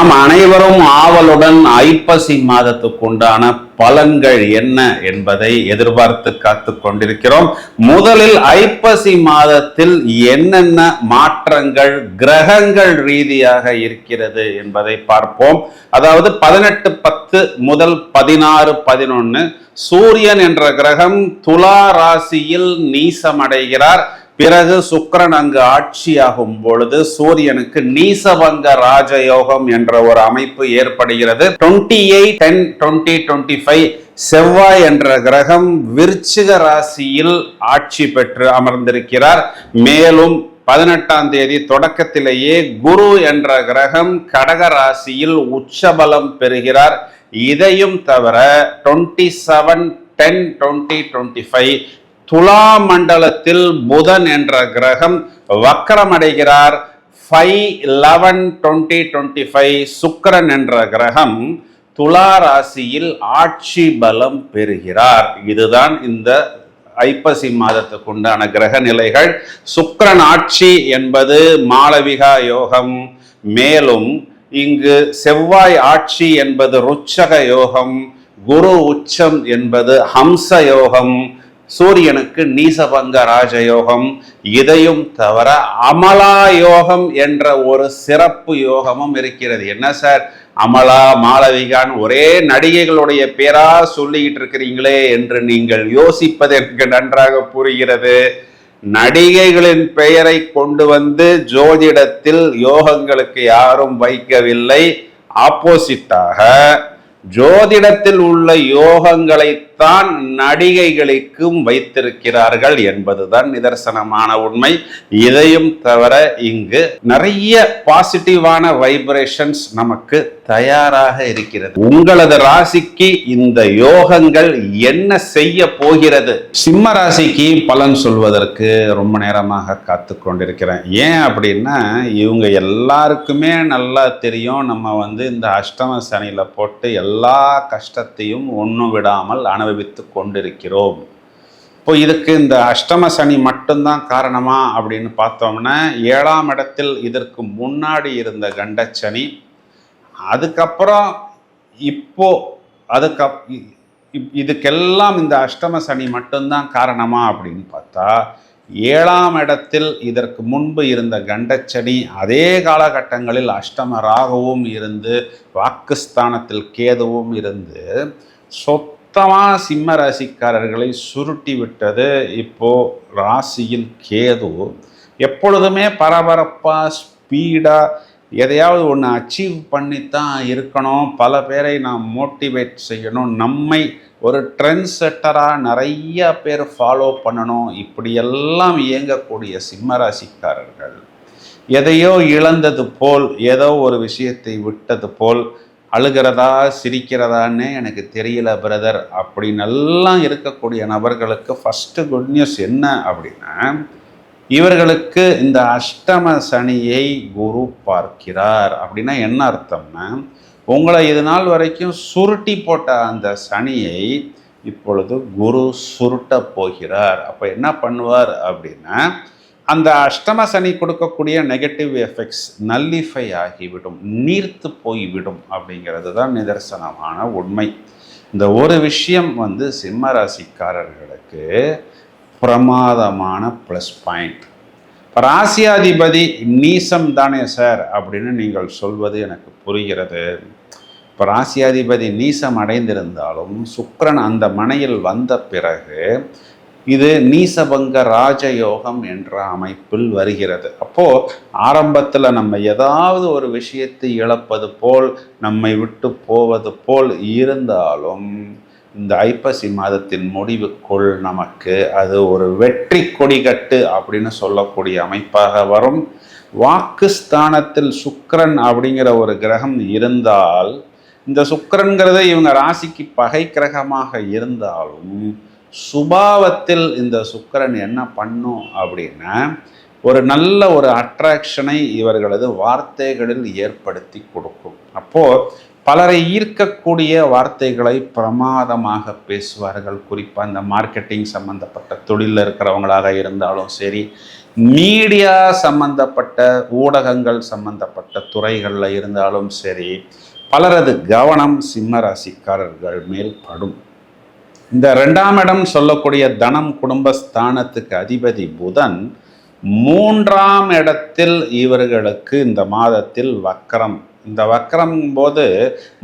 நாம் அனைவரும் ஆவலுடன் ஐப்பசி மாதத்துக்கு உண்டான பலன்கள் என்ன என்பதை எதிர்பார்த்து காத்து கொண்டிருக்கிறோம். முதலில் ஐப்பசி மாதத்தில் என்னென்ன மாற்றங்கள் கிரகங்கள் ரீதியாக இருக்கிறது என்பதை பார்ப்போம். அதாவது 18/10 முதல் 16/11 சூரியன் என்ற கிரகம் துலா ராசியில் நீசமடைகிறார். பிறகு சுக்கிரன் அங்கு ஆட்சியாகும் பொழுது சூரியனுக்கு நீசபங்க ராஜயோகம் என்ற ஒரு அமைப்பு ஏற்படுகிறது. 28/10/2025 செவ்வாய் என்ற கிரகம் விருச்சிக ராசியில் ஆட்சி பெற்று அமர்ந்திருக்கிறார். மேலும் 18ஆம் தேதி தொடக்கத்திலேயே குரு என்ற கிரகம் கடக ராசியில் உச்சபலம் பெறுகிறார். இதையும் தவிர 27/10/2025 துலா மண்டலத்தில் புதன் என்ற கிரகம் வக்கரமடைகிறார். 5/11/2025 சுக்கிரன் என்ற கிரகம் துலா ராசியில் ஆட்சி பலம் பெறுகிறார். இதுதான் இந்த ஐப்பசி மாதத்துக்கு உண்டான கிரக நிலைகள். சுக்கிரன் ஆட்சி என்பது மாளவிகா யோகம். மேலும் இங்கு செவ்வாய் ஆட்சி என்பது ருச்சக யோகம். குரு உச்சம் என்பது ஹம்ச யோகம். சூரியனுக்கு நீசபங்க ராஜயோகம். இதையும் தவிர அமலா யோகம் என்ற ஒரு சிறப்பு யோகமும் இருக்கிறது. என்ன சார் அமலா மாளவிகான் ஒரே நடிகைகளுடைய பேரா சொல்லிக்கிட்டு இருக்கிறீங்களே என்று நீங்கள் யோசிப்பது எனக்கு நன்றாக புரிகிறது. நடிகைகளின் பெயரை கொண்டு வந்து ஜோதிடத்தில் யோகங்களுக்கு யாரும் வைக்கவில்லை. ஆப்போசிட்டாக ஜோதிடத்தில் உள்ள யோகங்களைத்தான் நடிகைகளுக்கும் வைத்திருக்கிறார்கள் என்பதுதான் நிதர்சனமான உண்மை. இதையும் தவிர இங்கு நிறைய பாசிட்டிவான வைப்ரேஷன்ஸ் நமக்கு தயாராக இருக்கிறது. உங்களது ராசிக்கு இந்த யோகங்கள் என்ன செய்ய போகிறது? சிம்ம ராசிக்கு பலன் சொல்வதற்கு ரொம்ப நேரமாக காத்து கொண்டிருக்கிறேன். ஏன் அப்படின்னா இவங்க எல்லாருக்குமே நல்லா தெரியும், நம்ம இந்த அஷ்டம சனியில போட்டு எல்லா கஷ்டத்தையும் ஒன்றும் விடாமல் அனுபவித்து கொண்டிருக்கிறோம். இப்போ இதுக்கு இந்த அஷ்டம சனி மட்டும்தான் காரணமா அப்படின்னு பார்த்தோம்னா 7ஆம் இடத்தில் இதற்கு முன்னாடி இருந்த கண்டச்சனி, அதுக்கப்புறம் இப்போ இதுக்கெல்லாம் இந்த அஷ்டம சனி மட்டும்தான் காரணமா அப்படின்னு பார்த்தா 7ஆம் இடத்தில் இதற்கு முன்பு இருந்த கண்டச்சனி அதே காலகட்டங்களில் அஷ்டம ராகுவும் இருந்து வாக்குஸ்தானத்தில் கேதுவும் இருந்து சொத்தமாக சிம்ம ராசிக்காரர்களை சுருட்டி விட்டது. இப்போ ராசியில் கேது எப்பொழுதுமே பரபரப்பாக ஸ்பீடாக எதையாவது ஒன்று அச்சீவ் பண்ணித்தான் இருக்கணும், பல பேரை நாம் மோட்டிவேட் செய்யணும், நம்மை ஒரு ட்ரெண்ட் செட்டராக நிறைய பேர் ஃபாலோ பண்ணணும், இப்படியெல்லாம் இயங்கக்கூடிய சிம்மராசிக்காரர்கள் எதையோ இழந்தது போல், ஏதோ ஒரு விஷயத்தை விட்டது போல் அழுகிறதா சிரிக்கிறதான்னு எனக்கு தெரியல பிரதர் அப்படின்னு எல்லாம் இருக்கக்கூடிய நபர்களுக்கு ஃபஸ்ட்டு குட் நியூஸ் என்ன அப்படின்னா, இவர்களுக்கு இந்த அஷ்டம சனியை குரு பார்க்கிறார். அப்படின்னா என்ன அர்த்தம்னா, உங்களை இது நாள் வரைக்கும் சுருட்டி போட்ட அந்த சனியை இப்பொழுது குரு சுருட்ட போகிறார். அப்போ என்ன பண்ணுவார் அப்படின்னா, அந்த அஷ்டம சனி கொடுக்கக்கூடிய நெகட்டிவ் எஃபெக்ட்ஸ் நல்லிஃபை ஆகிவிடும், நீர்த்து போய்விடும். அப்படிங்கிறது தான் நிதர்சனமான உண்மை. இந்த ஒரு விஷயம் சிம்ம ராசிக்காரர்களுக்கு பிரமாதமான ப்ளஸ் பாயிண்ட். இப்போ ராசியாதிபதி நீசம் தானே சார் அப்படின்னு நீங்கள் சொல்வது எனக்கு புரிகிறது. இப்போ ராசியாதிபதி நீசம் அடைந்திருந்தாலும் சுக்கிரன் அந்த மனையில் வந்த பிறகு இது நீசபங்க ராஜயோகம் என்ற அமைப்பில் வருகிறது. அப்போது ஆரம்பத்தில் நம்ம ஏதாவது ஒரு விஷயத்தை இழப்பது போல், நம்மை விட்டு போவது போல் இருந்தாலும் இந்த ஐப்பசி மாதத்தின் முடிவுக்குள் நமக்கு அது ஒரு வெற்றி கொடிகட்டு அப்படின்னு சொல்லக்கூடிய அமைப்பாக வரும். வாக்குஸ்தானத்தில் சுக்கிரன் அப்படிங்கிற ஒரு கிரகம் இருந்தால், இந்த சுக்கிரன்கிறத இவங்க ராசிக்கு பகை கிரகமாக இருந்தாலும் சுபாவத்தில் இந்த சுக்கிரன் என்ன பண்ணும் அப்படின்னா, ஒரு நல்ல ஒரு அட்ராக்ஷனை இவர்களது வார்த்தைகளில் ஏற்படுத்தி கொடுக்கும். அப்போது பலரை ஈர்க்கக்கூடிய வார்த்தைகளை பிரமாதமாக பேசுவார்கள். குறிப்பாக இந்த மார்க்கெட்டிங் சம்பந்தப்பட்ட தொழிலில் இருக்கிறவங்களாக இருந்தாலும் சரி, மீடியா சம்பந்தப்பட்ட ஊடகங்கள் சம்பந்தப்பட்ட துறைகளில் இருந்தாலும் சரி, பலரது கவனம் சிம்ம ராசிக்காரர்கள் மேல் படும். இந்த 2ஆம் இடம் சொல்லக்கூடிய தனம் குடும்பஸ்தானத்துக்கு அதிபதி புதன் 3ஆம் இடத்தில் இவர்களுக்கு இந்த மாதத்தில் வக்கரம். இந்த வக்கரம் போது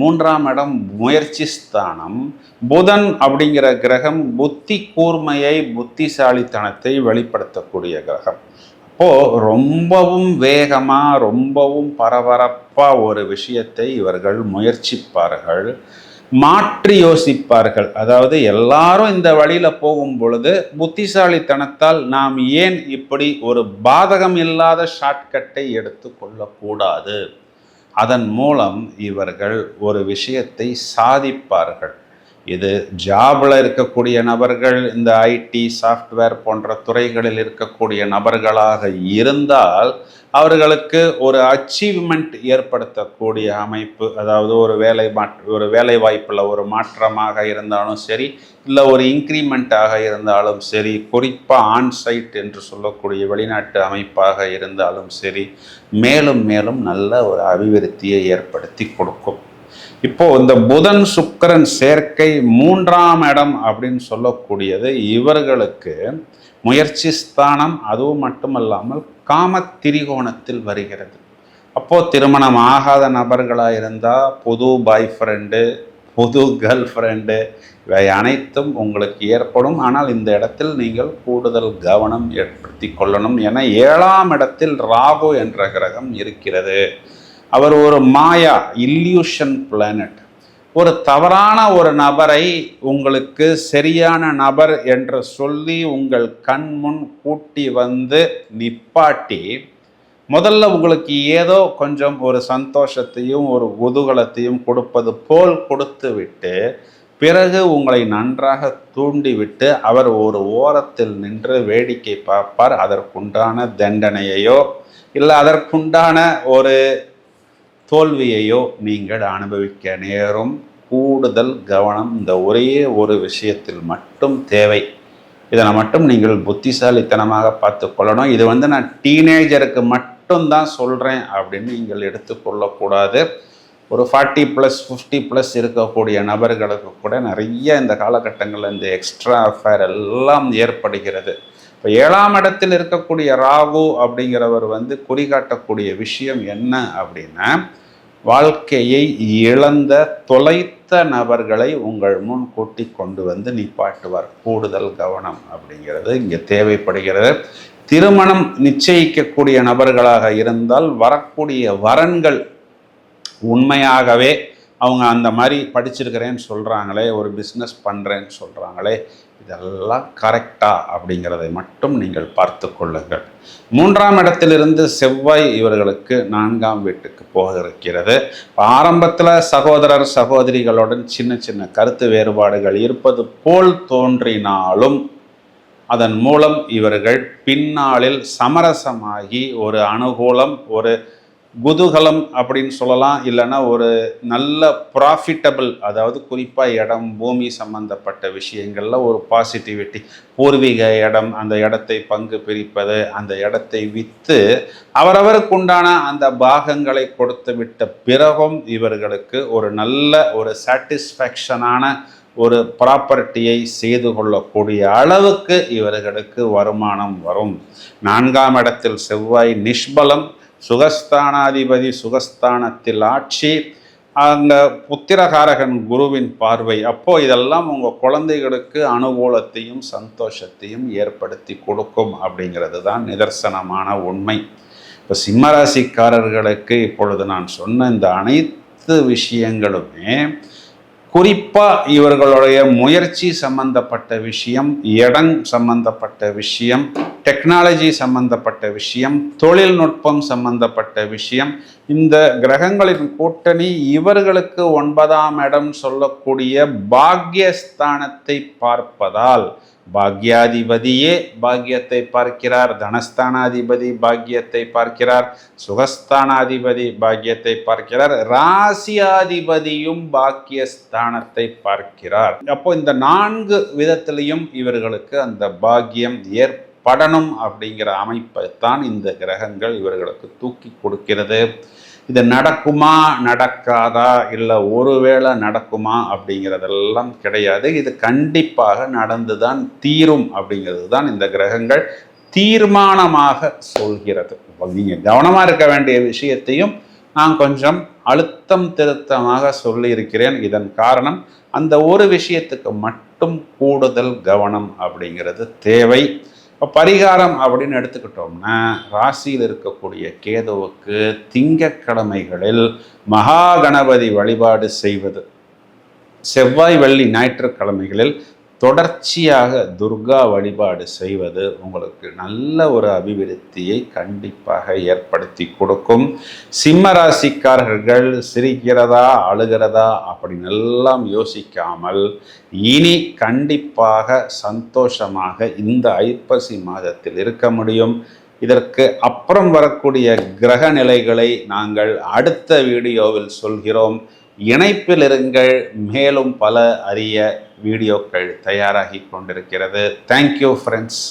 3ஆம் இடம் முயற்சி ஸ்தானம். புதன் அப்படிங்கிற கிரகம் புத்தி கூர்மையை, புத்திசாலித்தனத்தை வெளிப்படுத்தக்கூடிய கிரகம். அப்போது ரொம்பவும் வேகமாக, ரொம்பவும் பரபரப்பாக ஒரு விஷயத்தை இவர்கள் முயற்சிப்பார்கள், மாற்றி யோசிப்பார்கள். அதாவது எல்லாரும் இந்த வழியில் போகும் பொழுது புத்திசாலித்தனத்தால் நாம் ஏன் இப்படி ஒரு பாதகம் இல்லாத ஷார்ட்கட்டை எடுத்து கொள்ளக்கூடாது? அதன் மூலம் இவர்கள் ஒரு விஷயத்தை சாதிப்பார்கள். இது ஜாபில் இருக்கக்கூடிய நபர்கள், இந்த ஐடி சாஃப்ட்வேர் போன்ற துறைகளில் இருக்கக்கூடிய நபர்களாக இருந்தால் அவர்களுக்கு ஒரு அச்சீவ்மெண்ட் ஏற்படுத்தக்கூடிய அமைப்பு, அதாவது ஒரு வேலை வாய்ப்பில் ஒரு மாற்றமாக இருந்தாலும் சரி, இல்லை ஒரு இன்க்ரிமெண்ட்டாக இருந்தாலும் சரி, குறிப்பாக ஆன்சைட் என்று சொல்லக்கூடிய வெளிநாட்டு அமைப்பாக இருந்தாலும் சரி, மேலும் மேலும் நல்ல ஒரு அபிவிருத்தியை ஏற்படுத்தி கொடுக்கும். இப்போது இந்த புதன் சுக்கிரன் சேர்க்கை 3ஆம் இடம் அப்படின்னு சொல்லக்கூடியது இவர்களுக்கு முயற்சி ஸ்தானம். அதுவும் மட்டுமல்லாமல் காம திரிகோணத்தில் வருகிறது. அப்போது திருமணம் ஆகாத நபர்களாக இருந்தால் புது பாய் ஃப்ரெண்டு, புது கேர்ள் ஃப்ரெண்டு, இவை அனைத்தும் உங்களுக்கு ஏற்படும். ஆனால் இந்த இடத்தில் நீங்கள் கூடுதல் கவனம் ஏற்படுத்தி கொள்ளணும். ஏன்னா 7ஆம் இடத்தில் ராகு என்ற கிரகம் இருக்கிறது. அவர் ஒரு மாயா, இல்யூஷன் பிளானட். ஒரு தவறான ஒரு நபரை உங்களுக்கு சரியான நபர் என்று சொல்லி உங்கள் கண் முன் கூட்டி வந்து நிப்பாட்டி, முதல்ல உங்களுக்கு ஏதோ கொஞ்சம் ஒரு சந்தோஷத்தையும் ஒரு குதூகலத்தையும் கொடுப்பது போல் கொடுத்து விட்டு, பிறகு உங்களை நன்றாக தூண்டிவிட்டு அவர் ஒரு ஓரத்தில் நின்று வேடிக்கை பார்ப்பார். அதற்குண்டான தண்டனையையோ இல்லை அதற்குண்டான ஒரு தோல்வியையோ நீங்கள் அனுபவிக்க நேரும். கூடுதல் கவனம் இந்த ஒரே ஒரு விஷயத்தில் மட்டும் தேவை. இதனை மட்டும் நீங்கள் புத்திசாலித்தனமாக பார்த்து கொள்ளணும். இது நான் டீனேஜருக்கு மட்டும்தான் சொல்கிறேன் அப்படின்னு நீங்கள் எடுத்துக்கொள்ளக்கூடாது. ஒரு 40+, 50+ இருக்கக்கூடிய நபர்களுக்கு கூட நிறைய இந்த காலகட்டங்களில் இந்த எக்ஸ்ட்ரா அஃபேர் எல்லாம் ஏற்படுகிறது. இப்போ 7ஆம் இடத்தில் இருக்கக்கூடிய ராகு அப்படிங்கிறவர் குறிகாட்டக்கூடிய விஷயம் என்ன அப்படின்னா, வாழ்க்கையை இழந்த தொலைத்த நபர்களை உங்கள் முன் கூட்டி கொண்டு நிப்பாட்டுவார். கூடுதல் கவனம் அப்படிங்கிறது இங்கே தேவைப்படுகிறது. திருமணம் நிச்சயிக்கக்கூடிய நபர்களாக இருந்தால் வரக்கூடிய வரன்கள் உண்மையாகவே அவங்க அந்த மாதிரி படிச்சிருக்கிறேன்னு சொல்கிறாங்களே, ஒரு பிஸ்னஸ் பண்ணுறேன்னு சொல்கிறாங்களே, இதெல்லாம் கரெக்டா அப்படிங்கிறதை மட்டும் நீங்கள் பார்த்து கொள்ளுங்கள். 3ஆம் இடத்திலிருந்து செவ்வாய் இவர்களுக்கு 4ஆம் வீட்டுக்கு போக இருக்கிறது. ஆரம்பத்தில் சகோதரர் சகோதரிகளுடன் சின்ன சின்ன கருத்து வேறுபாடுகள் இருப்பது போல் தோன்றினாலும் அதன் மூலம் இவர்கள் பின்னாளில் சமரசமாகி ஒரு அனுகூலம், ஒரு குதூகலம் அப்படின்னு சொல்லலாம். இல்லைன்னா ஒரு நல்ல ப்ராஃபிட்டபிள், அதாவது குறிப்பாக இடம் பூமி சம்பந்தப்பட்ட விஷயங்களில் ஒரு பாசிட்டிவிட்டி, பூர்வீக இடம், அந்த இடத்தை பங்கு பிரிப்பது, அந்த இடத்தை விற்று அவரவருக்குண்டான அந்த பாகங்களை கொடுத்து விட்ட பிறகும் இவர்களுக்கு ஒரு நல்ல ஒரு சாட்டிஸ்ஃபேக்ஷனான ஒரு ப்ராப்பர்ட்டியை செய்து கொள்ளக்கூடிய அளவுக்கு இவர்களுக்கு வருமானம் வரும். 4ஆம் இடத்தில் செவ்வாய் நிஷ்பலம், சுகஸ்தானாதிபதி சுகஸ்தானத்தில் ஆட்சி, அங்கே புத்திரகாரகன் குருவின் பார்வை. அப்போது இதெல்லாம் உங்கள் குழந்தைகளுக்கு அனுகூலத்தையும் சந்தோஷத்தையும் ஏற்படுத்தி கொடுக்கும் அப்படிங்கிறது தான் நிதர்சனமான உண்மை. இப்போ சிம்மராசிக்காரர்களுக்கு இப்பொழுது நான் சொன்ன இந்த அனைத்து விஷயங்களுமே குறிப்பாக இவர்களுடைய முயற்சி சம்பந்தப்பட்ட விஷயம், இடம் சம்பந்தப்பட்ட விஷயம், டெக்னாலஜி சம்பந்தப்பட்ட விஷயம், தொழில்நுட்பம் சம்பந்தப்பட்ட விஷயம். இந்த கிரகங்களின் கூட்டணி இவர்களுக்கு 9ஆம் இடம் சொல்லக்கூடிய பாக்யஸ்தானத்தை பார்ப்பதால், பாக்யாதிபதியே பாக்யத்தை பார்க்கிறார், தனஸ்தானாதிபதி பாக்யத்தை பார்க்கிறார், சுகஸ்தானாதிபதி பாக்யத்தை பார்க்கிறார், ராசியாதிபதியும் பாக்கியஸ்தானத்தை பார்க்கிறார். அப்போ இந்த 4 விதத்திலையும் இவர்களுக்கு அந்த பாக்கியம் ஏற்படணும் அப்படிங்கிற அமைப்பை தான் இந்த கிரகங்கள் இவர்களுக்கு தூக்கி கொடுக்கிறது. இது நடக்குமா நடக்காதா, இல்லை ஒருவேளை நடக்குமா அப்படிங்கிறதெல்லாம் கிடையாது. இது கண்டிப்பாக நடந்துதான் தீரும் அப்படிங்கிறது தான் இந்த கிரகங்கள் தீர்மானமாக சொல்கிறது. நீங்கள் கவனமாக இருக்க வேண்டிய விஷயத்தையும் நான் கொஞ்சம் அழுத்தம் திருத்தமாக சொல்லியிருக்கிறேன். இதன் காரணம் அந்த ஒரு விஷயத்துக்கு மட்டும் கூடுதல் கவனம் அப்படிங்கிறது தேவை. இப்போ பரிகாரம் அப்படின்னு எடுத்துக்கிட்டோம்னா, ராசியில் இருக்கக்கூடிய கேதுவுக்கு திங்கட்கிழமைகளில் மகா கணபதி வழிபாடு செய்வது, செவ்வாய் வெள்ளி ஞாயிற்றுக்கிழமைகளில் தொடர்ச்சியாக துர்கா வழிபாடு செய்வது உங்களுக்கு நல்ல ஒரு அபிவிருத்தியை கண்டிப்பாக ஏற்படுத்தி கொடுக்கும். சிம்ம ராசிக்காரர்கள் சிரிக்கிறதா அழுகிறதா அப்படின்னு எல்லாம் யோசிக்காமல் இனி கண்டிப்பாக சந்தோஷமாக இந்த ஐப்பசி மாதத்தில் இருக்க முடியும். இதற்கு அப்புறம் வரக்கூடிய கிரக நிலைகளை நாங்கள் அடுத்த வீடியோவில் சொல்கிறோம். இணைப்பில் இருங்கள். மேலும் பல அரிய வீடியோக்கள் தயாராகி கொண்டிருக்கிறது. Thank you friends.